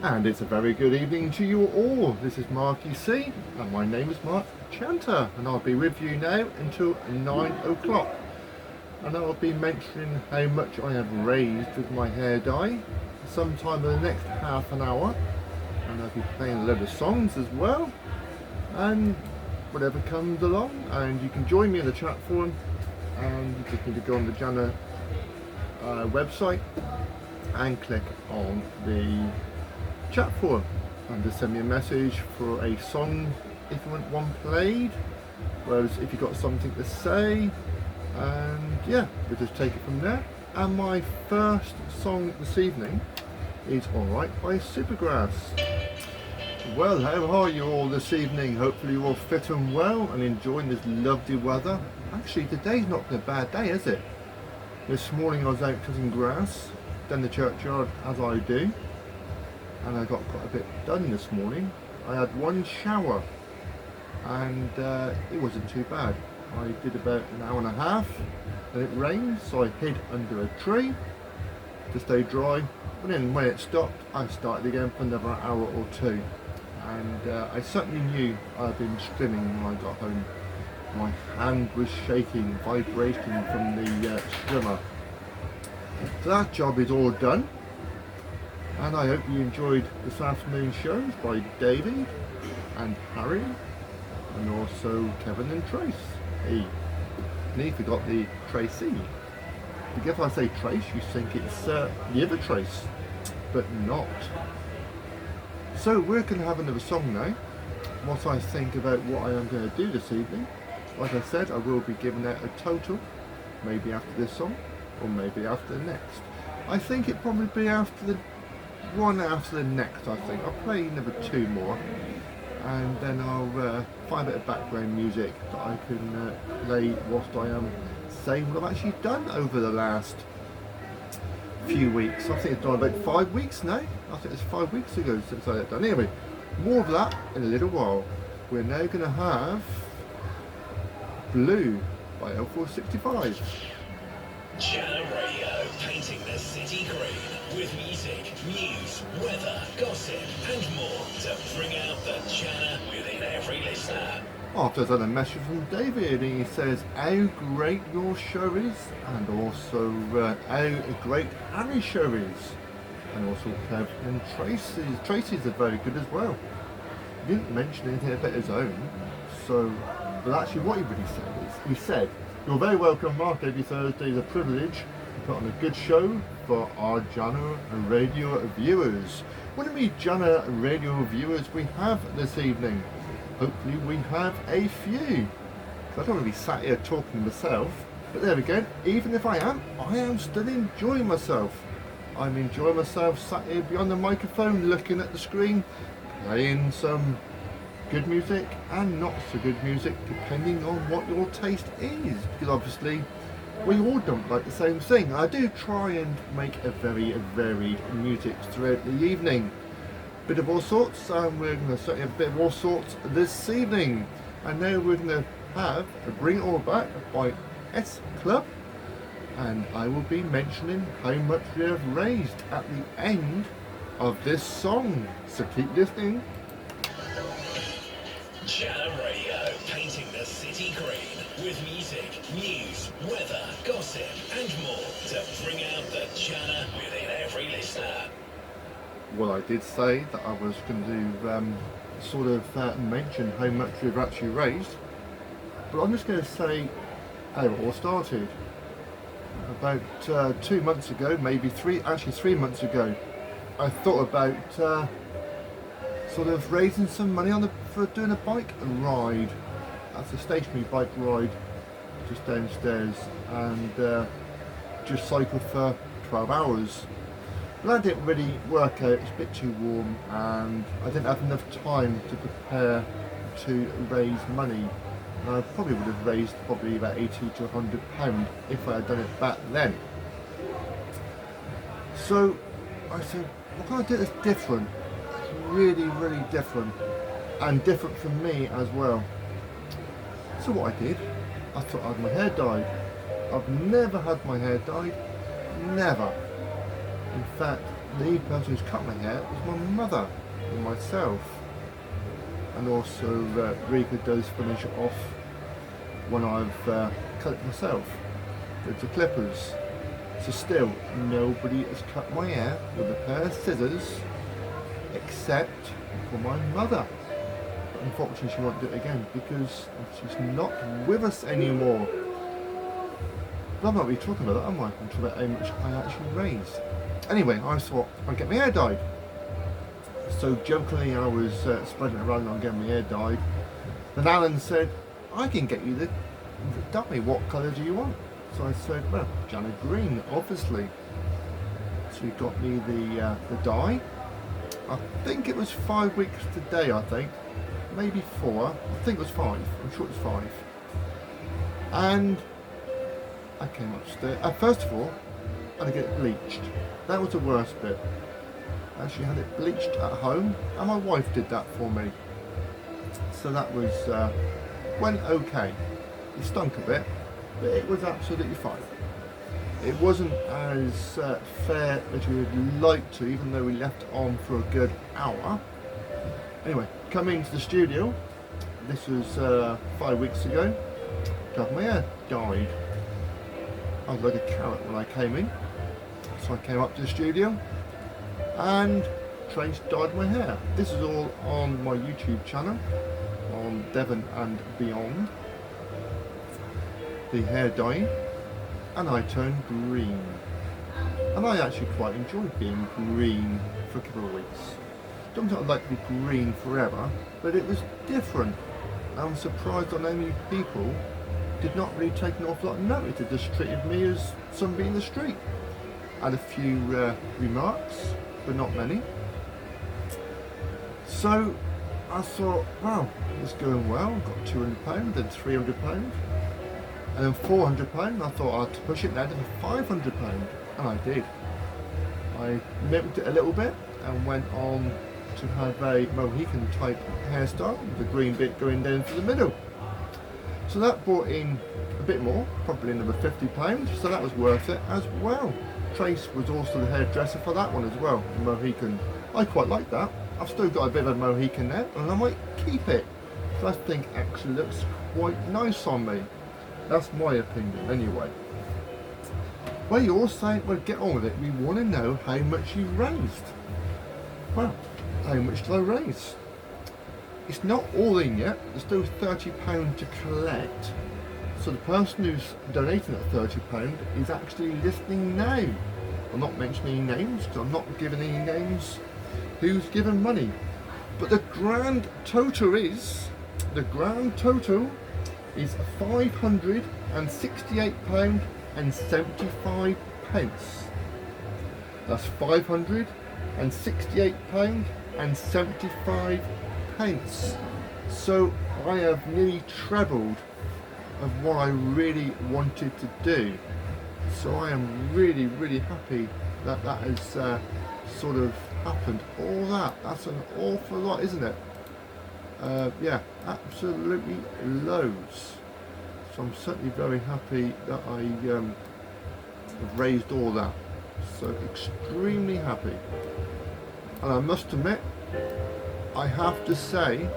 And it's a very good evening to you all. This is Marky C, and my name is Mark Chanter, and I'll be with you now until 9 o'clock. And I'll be mentioning how much I have raised with my hair dye sometime in the next half an hour. And I'll be playing a load of songs as well, and whatever comes along. And you can join me in the chat forum, and you just need to go on the Jana website and click on the chat forum and just send me a message for a song if you want one played, whereas if you've got something to say, and yeah, we'll just take it from there. And my first song this evening is Alright by Supergrass. Well, how are you all this evening? Hopefully you're all fit and well and enjoying this lovely weather. Actually, today's not been a bad day, is it? This morning I was out cutting grass down the churchyard, as I do, and I got quite a bit done this morning. I had one shower and it wasn't too bad. I did about an hour and a half, and it rained, so I hid under a tree to stay dry. But then when it stopped, I started again for another hour or two, and I certainly knew I'd been strimming when I got home. My hand was shaking, vibrating from the strimmer. So that job is all done, and I hope you enjoyed this afternoon's shows by David and Harry, and also Kevin and Trace. Hey, and he forgot the Tracy. Because if I say Trace, you think it's the other Trace, but not. So we're going to have another song now. What I think about what I am going to do this evening. Like I said, I will be giving out a total, maybe after this song, or maybe after the next. I think it'll probably be after the one after the next. I think I'll play another two more, and then I'll find a bit of background music that I can play whilst I am saying what I've actually done over the last few weeks. I think it's done about 5 weeks now. I think it's 5 weeks ago since I had done. Anyway, more of that in a little while. We're now going to have Blue by L465. Jana Radio, painting the city green with music, news, weather, gossip and more to bring out the Jana within every listener. After I've done a message from David, and he says how great your show is, and also how great Harry's show is, and also Kev and Tracy's are very good as well. He didn't mention anything about his own, so, but actually what he really said is, he said, "You're very welcome, Mark. Every Thursday is a privilege to put on a good show for our Jana Radio viewers." What many Jana Radio viewers we have this evening? Hopefully we have a few. I don't want to be sat here talking to myself, but there we go. Even if I am still enjoying myself. I'm enjoying myself sat here behind the microphone, looking at the screen, playing some good music and not so good music, depending on what your taste is, because obviously we all don't like the same thing. I do try and make a very varied music throughout the evening, bit of all sorts, and we're going to certainly have a bit of all sorts this evening. And now we're going to have a Bring It All Back by S Club, and I will be mentioning how much we have raised at the end of this song, so keep listening. Jana Radio, painting the city green with music, news, weather, gossip and more to bring out the Jana within every listener. Well, I did say that I was going to sort of mention how much we've actually raised, but I'm just going to say how it all started. About 2 months ago, maybe 3 months ago, I thought about sort of raising some money for doing a bike ride. That's a stationary bike ride just downstairs, and just cycle for 12 hours. But that didn't really work out. It's a bit too warm, and I didn't have enough time to prepare to raise money. And I probably would have raised probably about £80 to £100 if I had done it back then. So I said, what can I do that's different? Really different, and different from me as well. So what I did, I thought I had my hair dyed. I've never had my hair dyed, never. In fact, the person who's cut my hair was my mother and myself. And also Rika does finish it off when I've cut it myself with the clippers. So still, nobody has cut my hair with a pair of scissors except for my mother. But unfortunately she won't do it again because she's not with us anymore. But I'm not really talking about that, am I? I'm talking about how much I actually raised. Anyway, I thought I'd get my hair dyed. So jokingly I was spreading it around on getting my hair dyed. Then Alan said, I can get you the dye, what colour do you want? So I said, well, Jana green, obviously. So he got me the dye. I think it was 5 weeks today, I think. Maybe 4. I think it was 5. I'm sure it was 5. And I came upstairs. First of all, I had to get it bleached. That was the worst bit. I actually had it bleached at home, and my wife did that for me. So that was went okay. It stunk a bit, but it was absolutely fine. It wasn't as fair as we would like to, even though we left it on for a good hour. Anyway, coming to the studio, this was 5 weeks ago, to have my hair dyed. I was like a carrot when I came in, so I came up to the studio and Trace dyed my hair. This is all on my YouTube channel, on Devon and Beyond, the hair dye, and I turned green. And I actually quite enjoyed being green for a couple of weeks. Don't think I'd like to be green forever, but it was different. I'm surprised on how many people did not really take an awful lot of notice. It just treated me as somebody in the street. Had a few remarks, but not many. So I thought, wow, it's going well. Got £200, then £300, and then £400. I thought I'd push it down to £500, and I did. I mimicked it a little bit and went on to have a Mohican type hairstyle with the green bit going down through the middle. So that brought in a bit more, probably another £50, so that was worth it as well. Trace was also the hairdresser for that one as well, the Mohican. I quite like that. I've still got a bit of a Mohican there, and I might keep it. So I think actually looks quite nice on me. That's my opinion anyway. Well, you're saying, well, get on with it. We want to know how much you raised. Well, how much did I raise? It's not all in yet. There's still £30 to collect. So the person who's donating that £30 is actually listening now. I'm not mentioning names because I'm not giving any names who's given money. But the grand total is £568.75. That's £568.75. So I have nearly trebled of what I really wanted to do. So I am really, really happy that that has sort of happened. All that's an awful lot, isn't it? Yeah, absolutely loads. So I'm certainly very happy that I have raised all that. So extremely happy. And I must admit, I have to say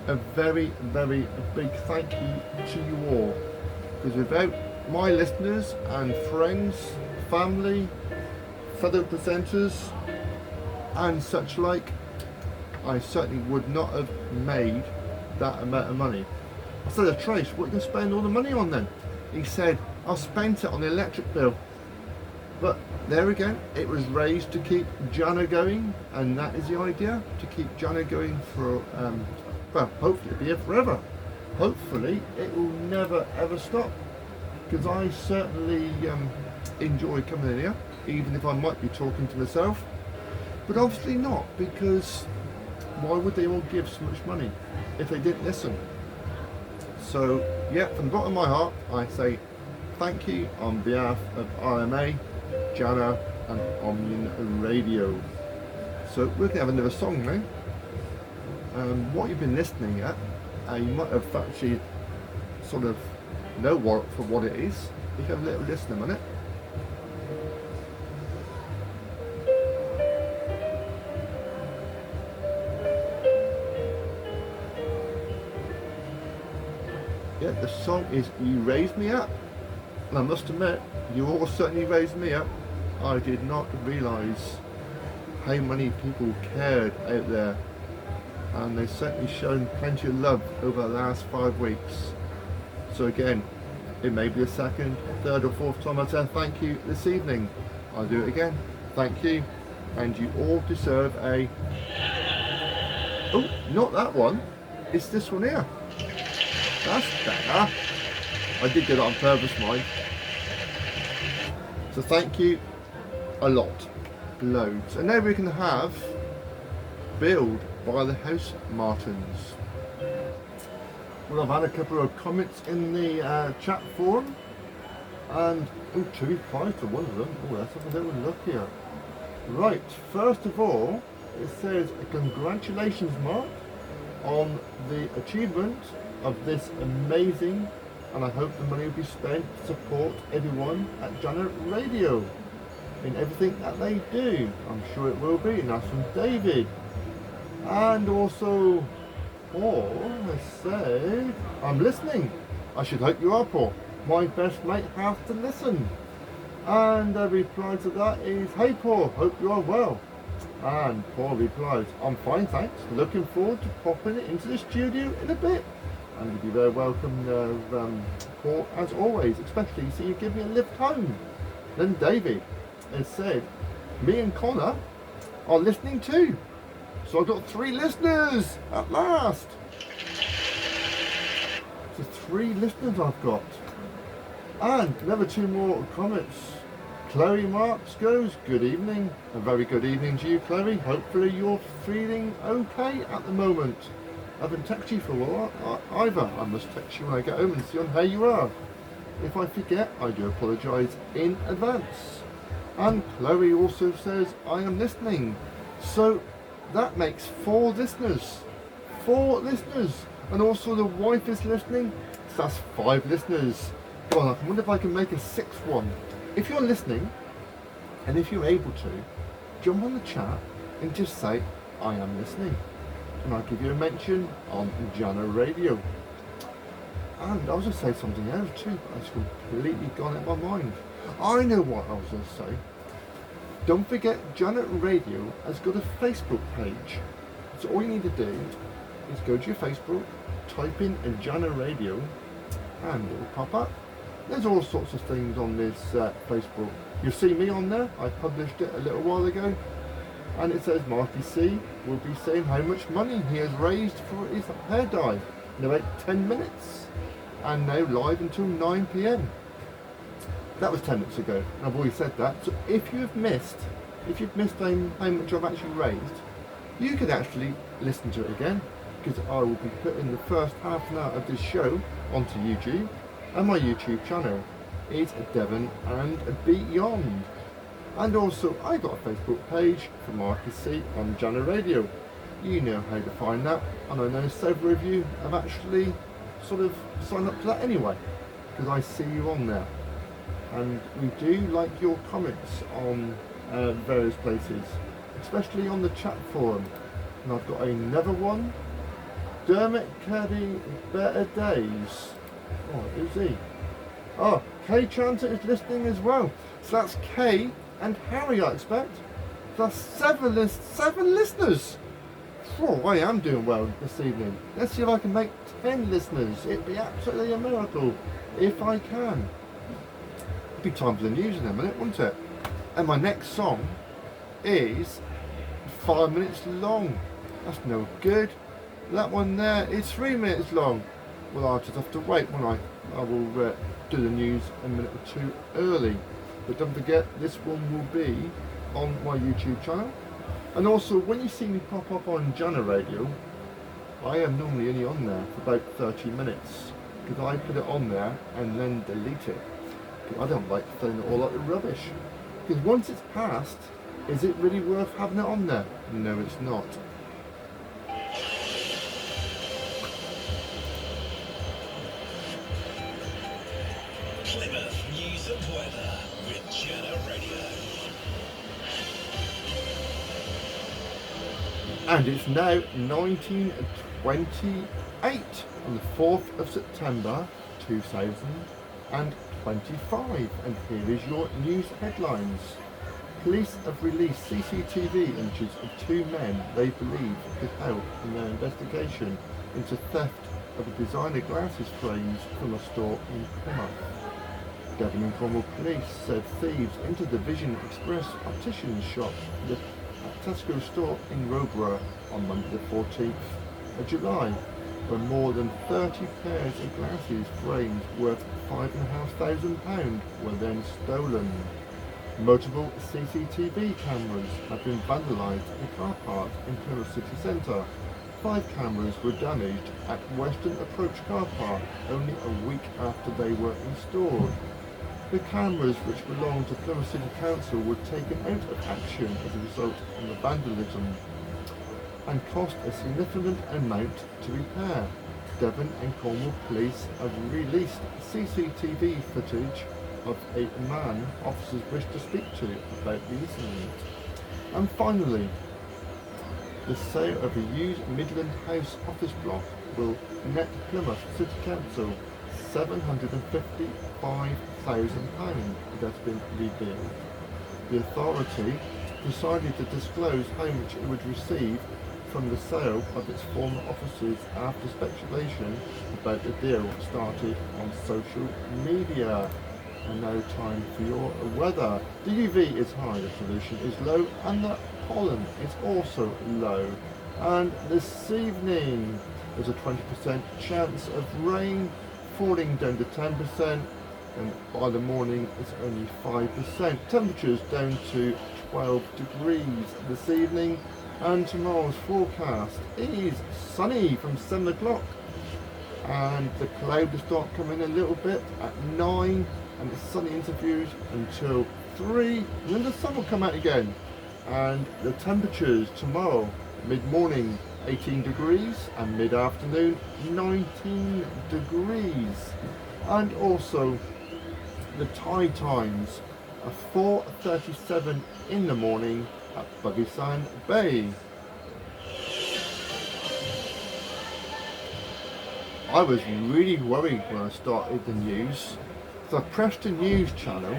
a very, very big thank you to you all, because without my listeners and friends, family, fellow presenters and such like, I certainly would not have made that amount of money. I said to Trace, what are you going to spend all the money on then? He said, I've spent it on the electric bill. But there again, it was raised to keep Jana going, and that is the idea, to keep Jana going for, well, hopefully it'll be here forever. Hopefully it will never ever stop, because I certainly enjoy coming in here, even if I might be talking to myself. But obviously not, because why would they all give so much money if they didn't listen? So yeah, from the bottom of my heart, I say thank you on behalf of RMA, Jana and Omnium Radio. So we're going to have another song now. What you've been listening at, you might have actually sort of know what for what it is. You can have a little listen a minute. Yeah, the song is You Raised Me Up. And I must admit, you all certainly raised me up. I did not realise how many people cared out there, and they've certainly shown plenty of love over the last 5 weeks. So again, it may be the second, third or fourth time I say thank you this evening. I'll do it again. Thank you. And you all deserve a... Oh, not that one. It's this one here. That's better. I did get it on purpose, mind. So thank you a lot. Loads. And now we can have Build by the House Martins. Well, I've had a couple of comments in the chat forum, and two replies to one of them. Oh, let's have a little look here. Right, first of all, it says congratulations, Mark, on the achievement of this amazing, and I hope the money will be spent to support everyone at Jana Radio in everything that they do. I'm sure it will be, and that's from David. And also, Paul has said, I'm listening. I should hope you are, Paul. My best mate has to listen. And the reply to that is, hey Paul, hope you are well. And Paul replies, I'm fine, thanks. Looking forward to popping it into the studio in a bit. And you'll be very welcome, Paul, as always, especially so you give me a lift home. Then David has said, me and Connor are listening too. So I've got 3 listeners at last. So 3 listeners I've got. And another 2 more comments. Chloe Marks goes, good evening. A very good evening to you, Chloe. Hopefully you're feeling okay at the moment. I haven't texted you for a while either. I must text you when I get home and see on how you are. If I forget, I do apologise in advance. And Chloe also says, I am listening. So that makes 4 listeners. 4 listeners. And also the wife is listening. So that's 5 listeners. Go on, I wonder if I can make a 6th one. If you're listening, and if you're able to, jump on the chat and just say, I am listening. And I'll give you a mention on Jana Radio. And I was going to say something else too, but it's completely gone out of my mind. I know what I was going to say. Don't forget, Jana Radio has got a Facebook page. So all you need to do is go to your Facebook, type in Jana Radio, and it will pop up. There's all sorts of things on this Facebook. You'll see me on there. I published it a little while ago. And it says Marky C will be saying how much money he has raised for his hair dye in about 10 minutes. And now live until 9 PM. That was 10 minutes ago, and I've already said that. So if you've missed how much I've actually raised, you could actually listen to it again, because I will be putting the first half an hour of this show onto YouTube, and my YouTube channel is Devon and Beyond. And also, I got a Facebook page for Marcus C on Jana Radio. You know how to find that, and I know several of you have actually sort of signed up to that anyway, because I see you on there. And we do like your comments on various places, especially on the chat forum. And I've got another one. Dermot Caddy Better Days. Oh, who's he? Oh, Kay Chanter is listening as well. So that's Kay and Harry, I expect. That's 7 listeners. Oh, I am doing well this evening. Let's see if I can make 10 listeners. It'd be absolutely a miracle if I can. Be time for the news in a minute, wouldn't it? And my next song is 5 minutes long. That's no good. That one there is 3 minutes long. Well, I'll just have to wait, won't I? I will do the news a minute or 2 early. But don't forget, this one will be on my YouTube channel. And also, when you see me pop up on Jana Radio, I am normally only on there for about 30 minutes. Because I put it on there and then delete it. I don't like throwing it all out of rubbish. Because once it's passed, is it really worth having it on there? No, it's not. Plymouth News and Weather with Jana Radio. And it's now 19 28 on the 4th of September 2025. And here is your news headlines. Police have released CCTV images of two men they believe could help in their investigation into theft of a designer glasses frames from a store in Plymouth. Devon and Cornwall Police said thieves entered the Vision Express optician's shop at Tesco store in Roborough on Monday the 14th of July, where more than 30 pairs of glasses frames worth £5,500 were then stolen. Multiple CCTV cameras have been vandalised in a car park in Plymouth City Centre. 5 cameras were damaged at Western Approach car park only a week after they were installed. The cameras, which belonged to Plymouth City Council, were taken out of action as a result of the vandalism and cost a significant amount to repair. Devon and Cornwall Police have released CCTV footage of a man officers wish to speak to about the incident. And finally, the sale of a used Midland House office block will net Plymouth City Council £755,000, it has been revealed. The authority decided to disclose how much it would receive from the sale of its former offices after speculation about the deal started on social media. And now time for your weather. The UV is high, the pollution is low, and the pollen is also low. And this evening there's a 20% chance of rain, falling down to 10%, and by the morning it's only 5%. Temperatures down to 12 degrees this evening, and tomorrow's forecast is sunny from 7 o'clock, and the clouds start coming a little bit at 9, and it's sunny interviews until 3, and then the sun will come out again. And the temperatures tomorrow, mid-morning 18 degrees, and mid-afternoon 19 degrees. And also the tide times are 4:37 in the morning at Buggysand Bay. I was really worried when I started the news. So I pressed the news channel,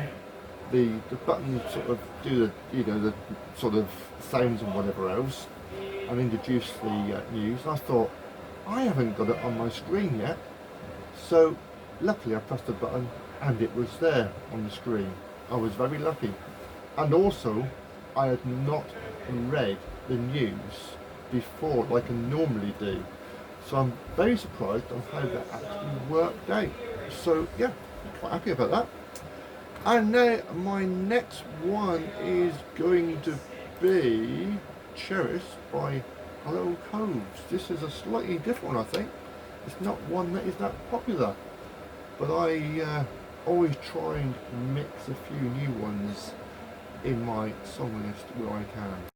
the button sort of do the sort of sounds and whatever else, and introduce the news. I thought, I haven't got it on my screen yet. So luckily I pressed the button and it was there on the screen. I was very lucky. And also, I had not read the news before like I normally do. So I'm very surprised on how that actually worked out. So yeah, quite happy about that. And now my next one is going to be Cherished by Hello Coves. This is a slightly different one, I think. It's not one that is that popular, but I always try and mix a few new ones in my song list where I can.